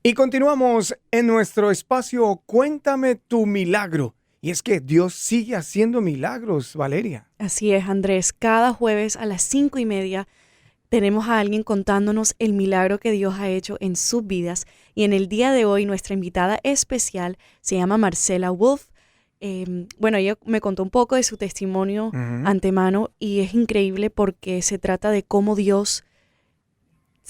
Y continuamos en nuestro espacio Cuéntame tu milagro. Y es que Dios sigue haciendo milagros, Valeria. Así es, Andrés. Cada jueves a las 5:30 tenemos a alguien contándonos el milagro que Dios ha hecho en sus vidas. Y en el día de hoy nuestra invitada especial se llama Marcela Wolf. Bueno, ella me contó un poco de su testimonio Ujú. antemano y es increíble porque se trata de cómo Dios,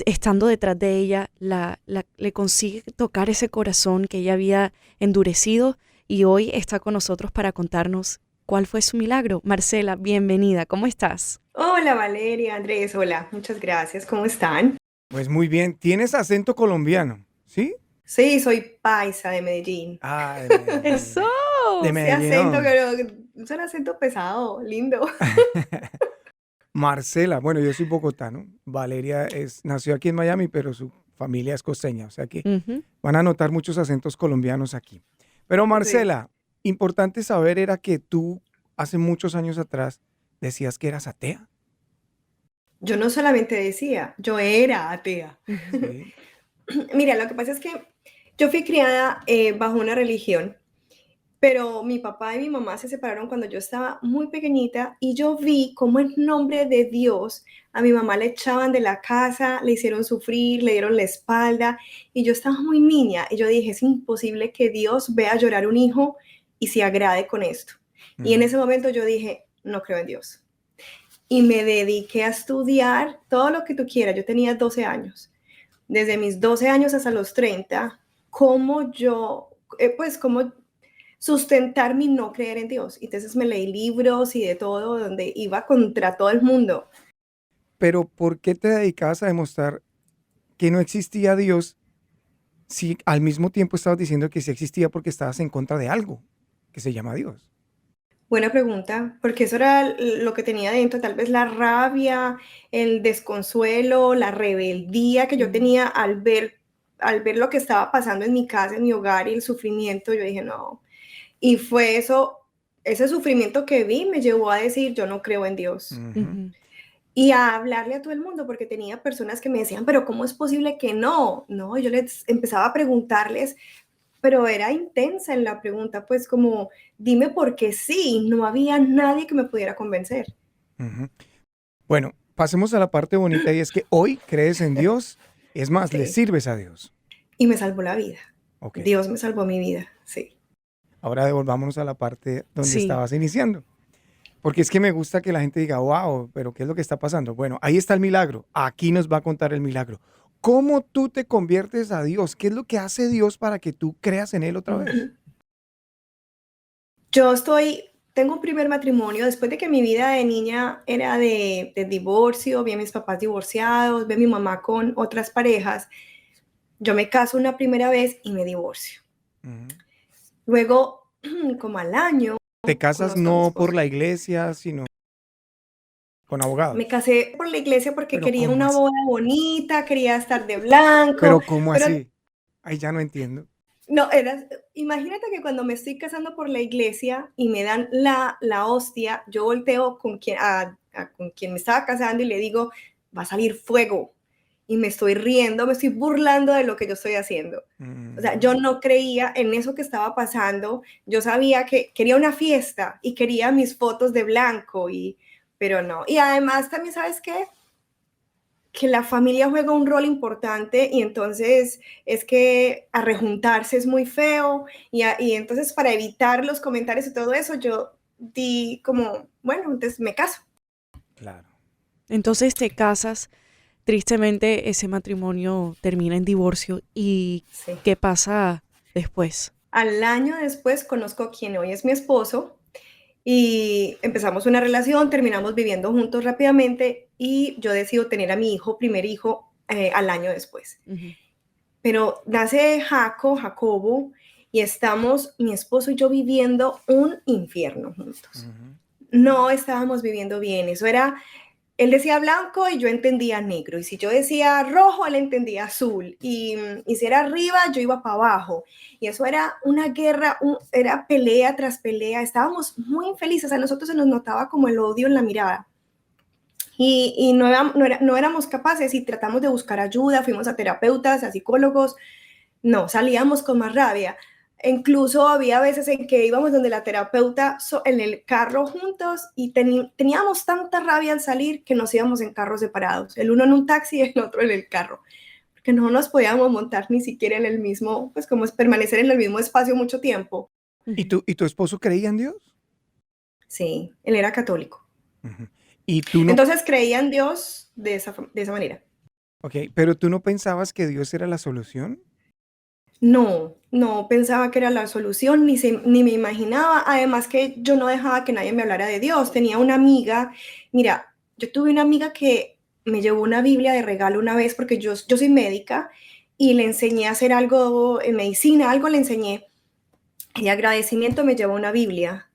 estando detrás de ella, le consigue tocar ese corazón que ella había endurecido y hoy está con nosotros para contarnos cuál fue su milagro. Marcela, bienvenida, ¿cómo estás? Hola Valeria, Andrés, hola, muchas gracias, ¿cómo están? Pues muy bien, tienes acento colombiano, ¿sí? Sí, soy paisa de Medellín. Ah, de Medellín. ¡Eso! De Ese Medellín, acento, hombre. es un acento pesado, lindo. Marcela, bueno, yo soy bogotano. Valeria nació aquí en Miami, pero su familia es costeña, o sea que Ujú. van a notar muchos acentos colombianos aquí. Pero Sí. Marcela, importante saber era que tú hace muchos años atrás decías que eras atea. Yo no solamente decía, yo era atea. Ujú. Sí. Mira, lo que pasa es que yo fui criada bajo una religión. Pero mi papá y mi mamá se separaron cuando yo estaba muy pequeñita y yo vi cómo en nombre de Dios a mi mamá le echaban de la casa, le hicieron sufrir, le dieron la espalda y yo estaba muy niña y yo dije, es imposible que Dios vea llorar un hijo y se agrade con esto. Y en Ujú. ese momento yo dije, no creo en Dios. Y me dediqué a estudiar todo lo que tú quieras. Yo tenía 12 años. Desde mis 12 años hasta los 30, cómo yo, cómo sustentar mi no creer en Dios. Entonces me leí libros y de todo, donde iba contra todo el mundo. Pero ¿por qué te dedicabas a demostrar que no existía Dios si al mismo tiempo estabas diciendo que sí existía porque estabas en contra de algo que se llama Dios? Buena pregunta, porque eso era lo que tenía dentro, tal vez la rabia, el desconsuelo, la rebeldía que yo Mm. tenía al ver lo que estaba pasando en mi casa, en mi hogar y el sufrimiento. Yo dije, no. Y fue eso, ese sufrimiento que vi me llevó a decir, yo no creo en Dios. Ujú. Ujú. Y a hablarle a todo el mundo, porque tenía personas que me decían, pero ¿cómo es posible que no? No, yo les empezaba a preguntarles, pero era intensa en la pregunta, pues como, dime por qué sí, no había nadie que me pudiera convencer. Ujú. Bueno, pasemos a la parte bonita y es que hoy crees en Dios, es más, le Sí, sirves a Dios. y me salvó la vida. Ok, Dios me salvó mi vida, sí. ahora devolvámonos a la parte donde Sí, estabas iniciando. Porque es que me gusta que la gente diga, wow, pero ¿qué es lo que está pasando? Bueno, ahí está el milagro. Aquí nos va a contar el milagro. ¿Cómo tú te conviertes a Dios? ¿Qué es lo que hace Dios para que tú creas en Él otra vez? Tengo un primer matrimonio, después de que mi vida de niña era de divorcio, vi a mis papás divorciados, vi a mi mamá con otras parejas. Yo me caso una primera vez y me divorcio. Ujú. Luego, como al año, Te casas conozco a mi no por esposo. la iglesia, sino con Me abogados. casé por la iglesia porque Pero quería ¿cómo una así? boda bonita, quería estar de blanco, Pero ¿cómo pero así? Ahí ya no entiendo. no, imagínate que cuando me estoy casando por la iglesia y me dan la hostia, yo volteo con quien me estaba casando y le digo, va a salir fuego. Y me estoy riendo, me estoy burlando de lo que yo estoy haciendo. O sea, yo Ujú. no creía en eso que estaba pasando. Yo sabía que quería una fiesta y quería mis fotos de blanco, pero no. Y además también, ¿sabes qué? Que la familia juega un rol importante y entonces es que a rejuntarse es muy feo y entonces para evitar los comentarios y todo eso, yo di como, bueno, entonces me caso. Claro. entonces te casas, tristemente ese matrimonio termina en divorcio y Sí. ¿qué pasa después? Al año después conozco a quien hoy es mi esposo y empezamos una relación, terminamos viviendo juntos rápidamente y yo decido tener a mi primer hijo, al año después. Ujú. Pero nace Jacobo, y estamos, mi esposo y yo, viviendo un infierno juntos. Ujú. No estábamos viviendo bien, eso era, él decía blanco y yo entendía negro, y si yo decía rojo, él entendía azul, y si era arriba, yo iba para abajo, y eso era una guerra, era pelea tras pelea, estábamos muy infelices, a nosotros se nos notaba como el odio en la mirada, y no éramos capaces, y tratamos de buscar ayuda, fuimos a terapeutas, a psicólogos, no, salíamos con más rabia. Incluso había veces en que íbamos donde la terapeuta en el carro juntos y teníamos tanta rabia al salir que nos íbamos en carros separados, el uno en un taxi y el otro en el carro, porque no nos podíamos montar ni siquiera en el mismo, pues como es permanecer en el mismo espacio mucho tiempo. ¿Y tu esposo creía en Dios? Sí, él era católico. Ujú. Y tú no, Entonces creía en Dios de esa manera. ok, pero tú no pensabas que Dios era la solución. No, no pensaba que era la solución, ni me imaginaba. Además que yo no dejaba que nadie me hablara de Dios. Tenía una amiga, mira, yo tuve una amiga que me llevó una Biblia de regalo una vez porque yo soy médica y le enseñé a hacer algo en medicina, algo le enseñé. Y de agradecimiento me llevó una Biblia.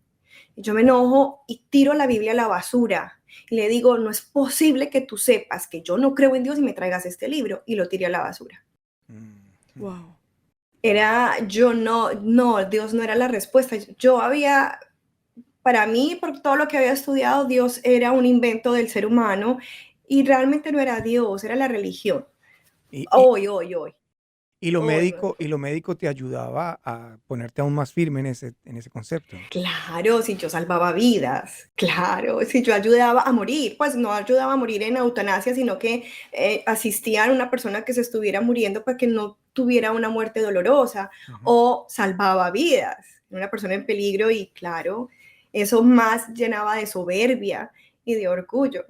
Y yo me enojo y tiro la Biblia a la basura. Y le digo, no es posible que tú sepas que yo no creo en Dios y me traigas este libro. Y lo tiré a la basura. Wow. Yo no, Dios no era la respuesta. Para mí, por todo lo que había estudiado, Dios era un invento del ser humano y realmente no era Dios, era la religión. Y, y, Hoy, hoy, hoy, hoy, hoy. y lo médico te ayudaba a ponerte aún más firme en ese concepto. Claro, si yo salvaba vidas, claro, si yo ayudaba a morir, pues no ayudaba a morir en eutanasia, sino que asistía a una persona que se estuviera muriendo para que no tuviera una muerte dolorosa, Ujú. o salvaba vidas, una persona en peligro y claro, eso más llenaba de soberbia y de orgullo.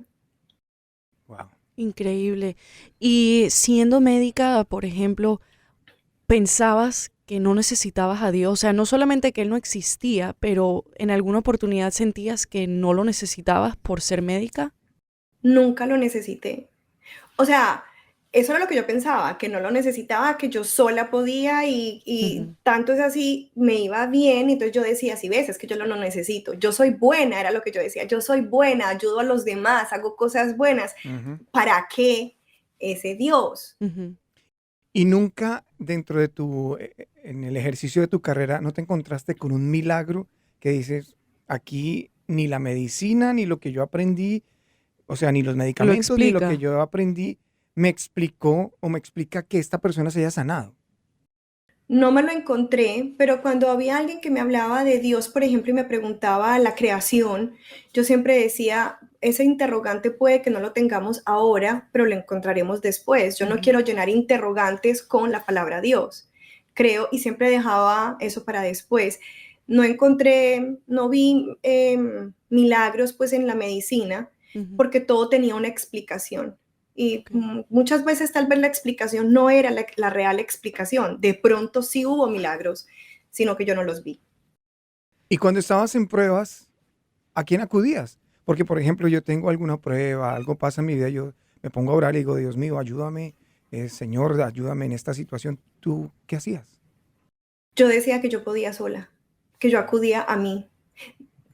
Wow. Increíble. Y siendo médica, por ejemplo, ¿pensabas que no necesitabas a Dios? O sea, no solamente que Él no existía, pero en alguna oportunidad sentías que no lo necesitabas por ser médica. Nunca lo necesité. O sea, eso era lo que yo pensaba, que no lo necesitaba, que yo sola podía y Ujú. tanto es así, me iba bien, y entonces yo decía, si ves, es que yo lo no necesito, yo soy buena, era lo que yo decía, yo soy buena, ayudo a los demás, hago cosas buenas, Ujú. ¿para qué ese Dios? Ujú. Y nunca dentro de en el ejercicio de tu carrera, ¿no te encontraste con un milagro que dices, aquí ni la medicina, ni lo que yo aprendí, o sea, ni los Lo medicamentos, ni lo que explica. yo aprendí, me explicó o me explica que esta persona se haya sanado? No me lo encontré, pero cuando había alguien que me hablaba de Dios, por ejemplo, y me preguntaba la creación, yo siempre decía, ese interrogante puede que no lo tengamos ahora, pero lo encontraremos después. Yo no Ujú. quiero llenar interrogantes con la palabra Dios. Creo y siempre dejaba eso para después. No vi milagros pues en la medicina Ujú. porque todo tenía una explicación. Y Ok. muchas veces tal vez la explicación no era la real explicación. De pronto sí hubo milagros, sino que yo no los vi. Y cuando estabas en pruebas, ¿a quién acudías? Porque, por ejemplo, yo tengo alguna prueba, algo pasa en mi vida, yo me pongo a orar y digo, Dios mío, ayúdame, Señor, ayúdame en esta situación. ¿Tú qué hacías? Yo decía que yo podía sola, que yo acudía a mí,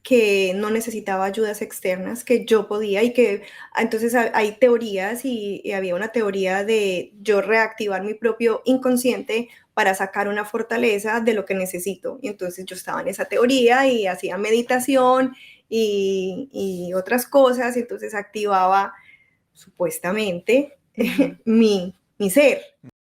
que no necesitaba ayudas externas, que yo podía y que entonces hay teorías y había una teoría de yo reactivar mi propio inconsciente para sacar una fortaleza de lo que necesito. Y entonces yo estaba en esa teoría y hacía meditación y otras cosas, y entonces activaba supuestamente Ujú. mi ser,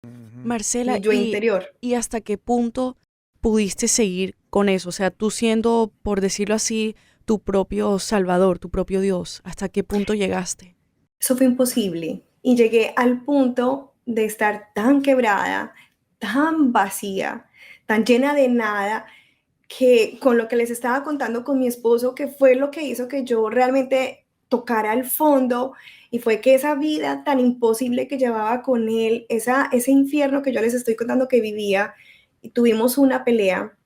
Ujú. mi Marcela, yo interior. ¿y hasta qué punto pudiste seguir con eso? O sea, tú siendo, por decirlo así, tu propio Salvador, tu propio Dios, ¿hasta qué punto llegaste? Eso fue imposible y llegué al punto de estar tan quebrada, tan vacía, tan llena de nada, que con lo que les estaba contando con mi esposo, que fue lo que hizo que yo realmente tocara el fondo, y fue que esa vida tan imposible que llevaba con él, ese infierno que yo les estoy contando que vivía, y tuvimos una pelea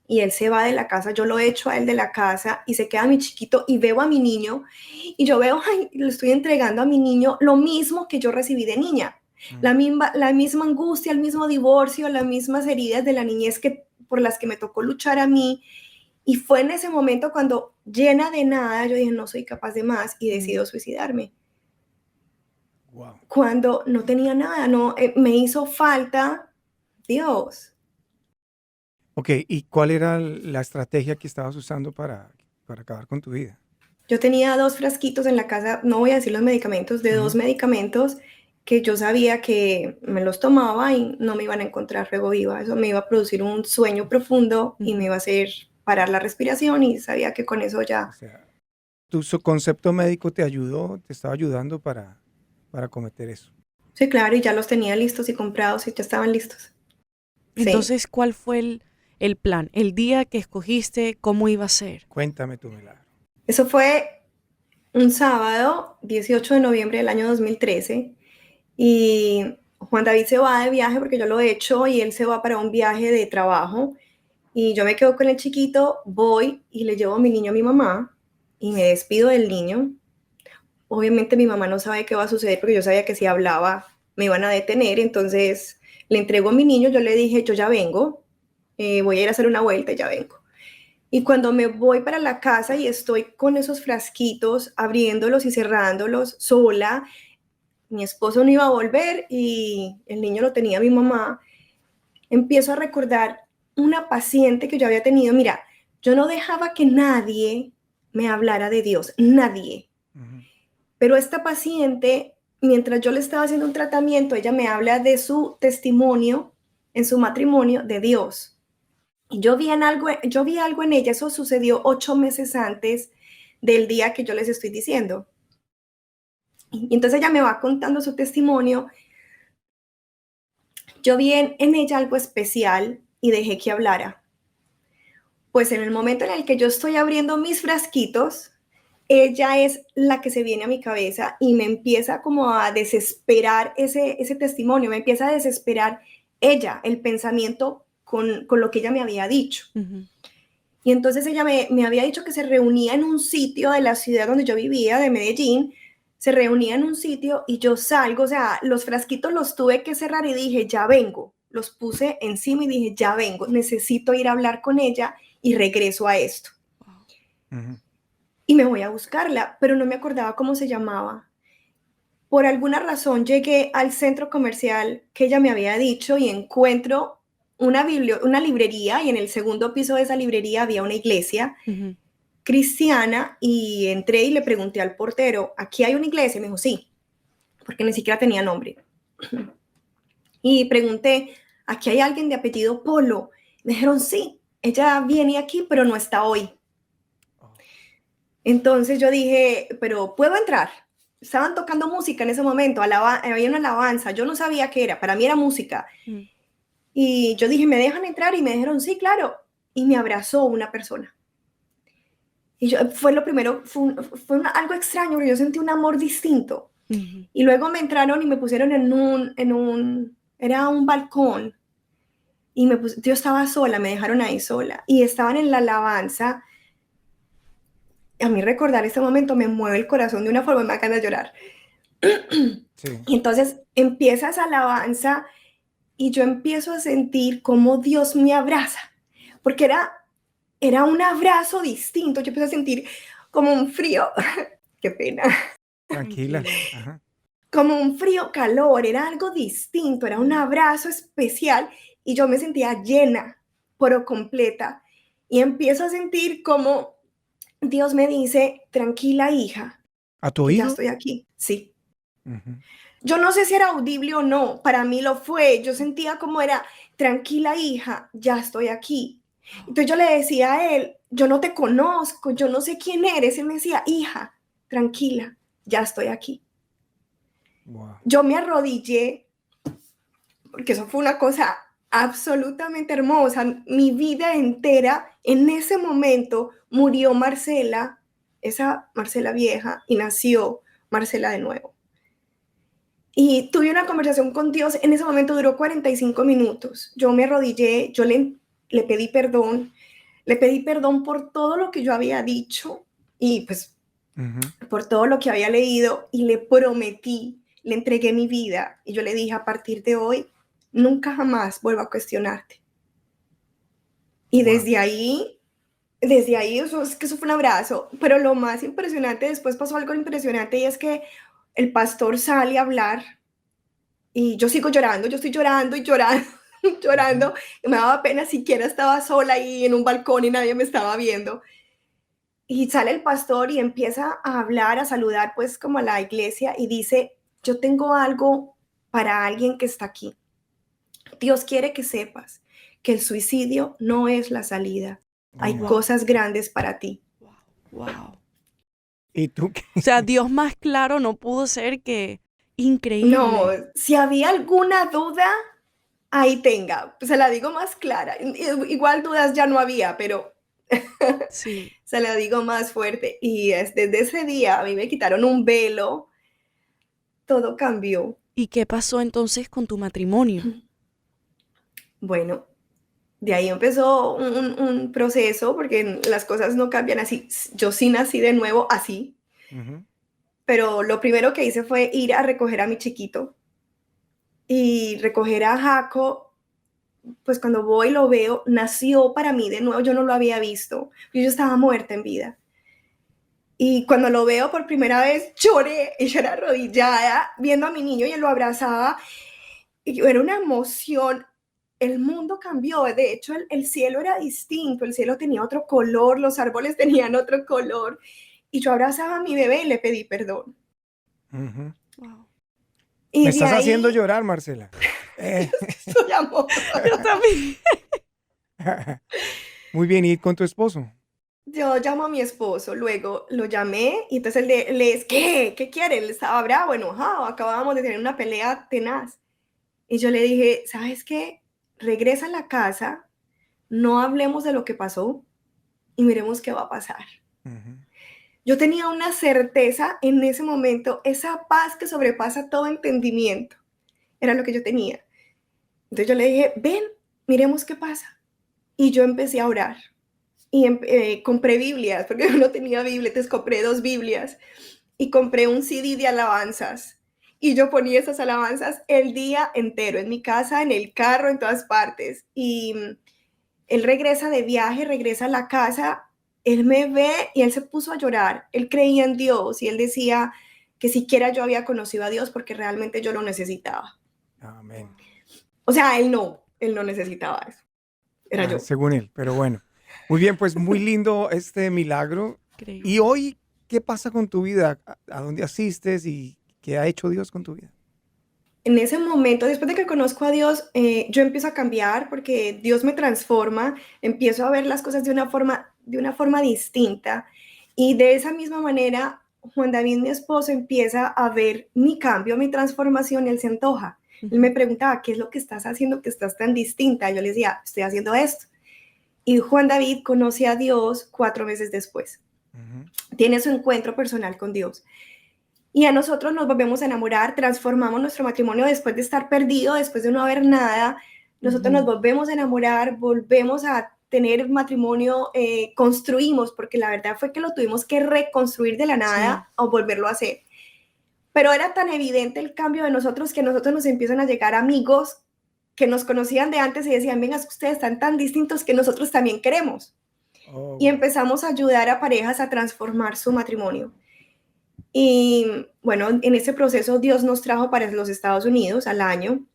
y él se va de la casa, yo lo echo a él de la casa y se queda mi chiquito y veo a mi niño y yo veo, ay, le estoy entregando a mi niño lo mismo que yo recibí de niña, Mm. la misma angustia, el mismo divorcio, las mismas heridas de la niñez por las que me tocó luchar a mí. Y fue en ese momento cuando, llena de nada, yo dije, no soy capaz de más y decido Mm. suicidarme. Wow. Cuando no tenía nada, no, me hizo falta Dios. Ok, ¿y cuál era la estrategia que estabas usando para acabar con tu vida? Yo tenía 2 frasquitos en la casa, no voy a decir los medicamentos, de 2 Ujú. medicamentos, que yo sabía que me los tomaba y no me iban a encontrar luego viva. Eso me iba a producir un sueño profundo y me iba a hacer parar la respiración y sabía que con eso O ya... sea, tu concepto médico te ayudó, te estaba ayudando para cometer eso. Sí, claro, y ya los tenía listos y comprados y ya estaban listos. Sí. Entonces, ¿cuál fue el plan? El día que escogiste, ¿cómo iba a ser? Cuéntame tu milagro. Eso fue un sábado, 18 de noviembre del año 2013, y Juan David se va de viaje porque yo lo he hecho y él se va para un viaje de trabajo y yo me quedo con el chiquito, voy y le llevo a mi niño a mi mamá y me despido del niño. Obviamente mi mamá no sabe qué va a suceder porque yo sabía que si hablaba me iban a detener, entonces le entrego a mi niño, yo le dije, yo ya vengo, voy a ir a hacer una vuelta y ya vengo. Y cuando me voy para la casa y estoy con esos frasquitos, abriéndolos y cerrándolos sola, mi esposo no iba a volver y el niño lo tenía mi mamá, empiezo a recordar una paciente que yo había tenido. Mira, yo no dejaba que nadie me hablara de Dios, nadie. Pero esta paciente, mientras yo le estaba haciendo un tratamiento, ella me habla de su testimonio en su matrimonio de Dios. Y yo vi algo en ella, eso sucedió 8 meses antes del día que yo les estoy diciendo. Y entonces ella me va contando su testimonio. Yo vi en ella algo especial y dejé que hablara. Pues en el momento en el que yo estoy abriendo mis frasquitos, ella es la que se viene a mi cabeza y me empieza como a desesperar ese testimonio, me empieza a desesperar ella, el pensamiento con lo que ella me había dicho. Y entonces ella me había dicho que se reunía en un sitio de la ciudad donde yo vivía, de Medellín, se reunía en un sitio y yo salgo, o sea, los frasquitos los tuve que cerrar y dije, ya vengo, los puse encima y dije, ya vengo, necesito ir a hablar con ella y regreso a esto. Y me voy a buscarla, pero no me acordaba cómo se llamaba. Por alguna razón llegué al centro comercial que ella me había dicho y encuentro una librería y en el segundo piso de esa librería había una iglesia cristiana y entré y le pregunté al portero, ¿aquí hay una iglesia? Y me dijo, sí, porque ni siquiera tenía nombre. Y pregunté, ¿aquí hay alguien de apellido Polo? Me dijeron, sí, ella viene aquí, pero no está hoy. Entonces yo dije, pero ¿puedo entrar? Estaban tocando música en ese momento, había una alabanza, yo no sabía qué era, para mí era música. Y yo dije, ¿me dejan entrar? Y me dijeron, sí, claro. Y me abrazó una persona. Y fue lo primero, fue algo extraño, porque yo sentí un amor distinto. Y luego me entraron y me pusieron era un balcón. Y yo estaba sola, me dejaron ahí sola. Y estaban en la alabanza. A mí recordar este momento me mueve el corazón de una forma, me da ganas de llorar. Sí. Y entonces empieza esa alabanza y yo empiezo a sentir cómo Dios me abraza, porque era un abrazo distinto. Yo empiezo a sentir como un frío, qué pena. Tranquila. Ajá. Como un frío calor, era algo distinto, era un abrazo especial y yo me sentía llena, por completa. Y empiezo a sentir como Dios me dice, tranquila hija. ¿A tu oído? Ya estoy aquí, sí. Yo no sé si era audible o no, para mí lo fue. Yo sentía como era, tranquila hija, ya estoy aquí. Entonces yo le decía a él, yo no te conozco, yo no sé quién eres. Él me decía, hija, tranquila, ya estoy aquí. Wow. Yo me arrodillé, porque eso fue una cosa absolutamente hermosa. Mi vida entera, en ese momento, murió Marcela, esa Marcela vieja, y nació Marcela de nuevo. Y tuve una conversación con Dios, en ese momento duró 45 minutos. Yo me arrodillé, yo le pedí perdón por todo lo que yo había dicho y pues por todo lo que había leído y le prometí, le entregué mi vida y yo le dije, a partir de hoy, nunca jamás vuelvo a cuestionarte. Y wow. desde ahí, eso fue un abrazo, pero lo más impresionante, después pasó algo impresionante y es que el pastor sale a hablar y yo sigo llorando, yo estoy llorando y llorando, llorando, y me daba pena, siquiera estaba sola ahí en un balcón y nadie me estaba viendo. Y sale el pastor y empieza a hablar, a saludar pues como a la iglesia y dice, yo tengo algo para alguien que está aquí. Dios quiere que sepas que el suicidio no es la salida. Hay Wow. cosas grandes para ti. Wow. ¿Y tú qué? O sea, Dios más claro no pudo ser que increíble. No, si había alguna duda, ahí tenga. Se la digo más clara. Igual dudas ya no había, pero Sí. se la digo más fuerte. Y desde ese día a mí me quitaron un velo, todo cambió. ¿Y qué pasó entonces con tu matrimonio? Bueno, de ahí empezó un proceso, porque las cosas no cambian así. Yo sí nací de nuevo así, Ujú. pero lo primero que hice fue ir a recoger a mi chiquito y recoger a Jaco. Pues cuando voy lo veo, nació para mí de nuevo, yo no lo había visto, yo estaba muerta en vida. Y cuando lo veo por primera vez, lloré, y yo era arrodillada viendo a mi niño y él lo abrazaba, y yo, era una emoción. El mundo cambió, de hecho el cielo era distinto, el cielo tenía otro color, los árboles tenían otro color, y yo abrazaba a mi bebé y le pedí perdón. Ujú. Wow. Y Me de estás haciendo ahí, llorar, Marcela. soy amor. Yo también. Muy bien, ¿y con tu esposo? Yo llamo a mi esposo, luego lo llamé y entonces le es, ¿qué quiere? Él estaba bravo, enojado, acabábamos de tener una pelea tenaz. Y yo le dije, ¿sabes qué? Regresa a la casa, no hablemos de lo que pasó y miremos qué va a pasar. Ujú. Yo tenía una certeza en ese momento, esa paz que sobrepasa todo entendimiento, era lo que yo tenía. Entonces yo le dije, ven, miremos qué pasa. Y yo empecé a orar. Y compré Biblias, porque yo no tenía Biblia, entonces compré 2 Biblias y compré un CD de alabanzas. Y yo ponía esas alabanzas el día entero, en mi casa, en el carro, en todas partes. Y él regresa de viaje, regresa a la casa, él me ve y él se puso a llorar. Él creía en Dios y él decía que siquiera yo había conocido a Dios porque realmente yo lo necesitaba. Amén. O sea, él no necesitaba eso, era yo. Según él, pero bueno. Muy bien, pues muy lindo este milagro. Increíble. ¿Y hoy qué pasa con tu vida? ¿A dónde asistes y qué ha hecho Dios con tu vida? En ese momento, después de que conozco a Dios, yo empiezo a cambiar porque Dios me transforma, empiezo a ver las cosas de una forma distinta. Y de esa misma manera, Juan David, mi esposo, empieza a ver mi cambio, mi transformación, y él se antoja. Él me preguntaba, ¿qué es lo que estás haciendo que estás tan distinta? Yo le decía, estoy haciendo esto. Y Juan David conoce a Dios 4 meses después. Ujú. Tiene su encuentro personal con Dios. Y a nosotros nos volvemos a enamorar, transformamos nuestro matrimonio después de estar perdido, después de no haber nada. Nosotros nos volvemos a enamorar, volvemos a tener matrimonio, construimos, porque la verdad fue que lo tuvimos que reconstruir de la nada o volverlo a hacer. Pero era tan evidente el cambio de nosotros que a nosotros nos empiezan a llegar amigos que nos conocían de antes y decían, venga, ustedes están tan distintos que nosotros también queremos. Oh, Y wow. empezamos a ayudar a parejas a transformar su matrimonio. Y bueno, en ese proceso Dios nos trajo para los Estados Unidos al año.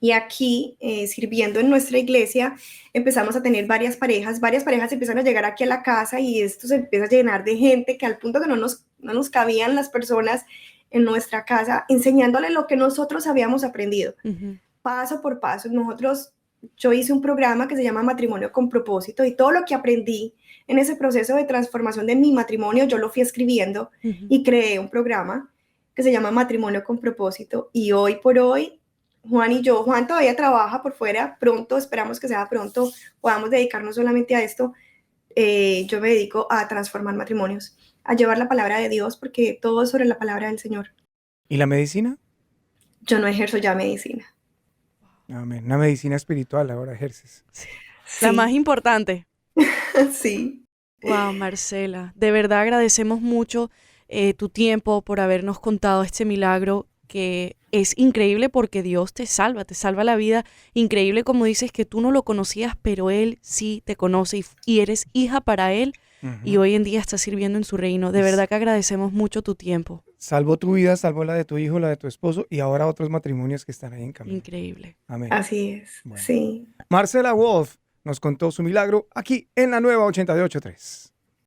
Y aquí, sirviendo en nuestra iglesia, empezamos a tener varias parejas empiezan a llegar aquí a la casa y esto se empieza a llenar de gente que al punto que no nos cabían las personas en nuestra casa, enseñándole lo que nosotros habíamos aprendido, paso por paso. Yo hice un programa que se llama Matrimonio con Propósito y todo lo que aprendí en ese proceso de transformación de mi matrimonio, yo lo fui escribiendo y creé un programa que se llama Matrimonio con Propósito. Y hoy por hoy, Juan todavía trabaja por fuera, pronto, esperamos que sea pronto, podamos dedicarnos solamente a esto. Yo me dedico a transformar matrimonios, a llevar la palabra de Dios, porque todo es sobre la palabra del Señor. ¿Y la medicina? Yo no ejerzo ya medicina. Amén. Una medicina espiritual ahora ejerces. Sí. Sí. La más importante. Sí. Wow, Marcela, de verdad agradecemos mucho tu tiempo por habernos contado este milagro que es increíble porque Dios te salva la vida. Increíble como dices que tú no lo conocías, pero Él sí te conoce y eres hija para Él y hoy en día estás sirviendo en su reino. De verdad que agradecemos mucho tu tiempo. Salvó tu vida, salvó la de tu hijo, la de tu esposo y ahora otros matrimonios que están ahí en camino. Increíble. Amén. Así es, Bueno. sí. Marcela Wolf nos contó su milagro aquí en la nueva 88.3.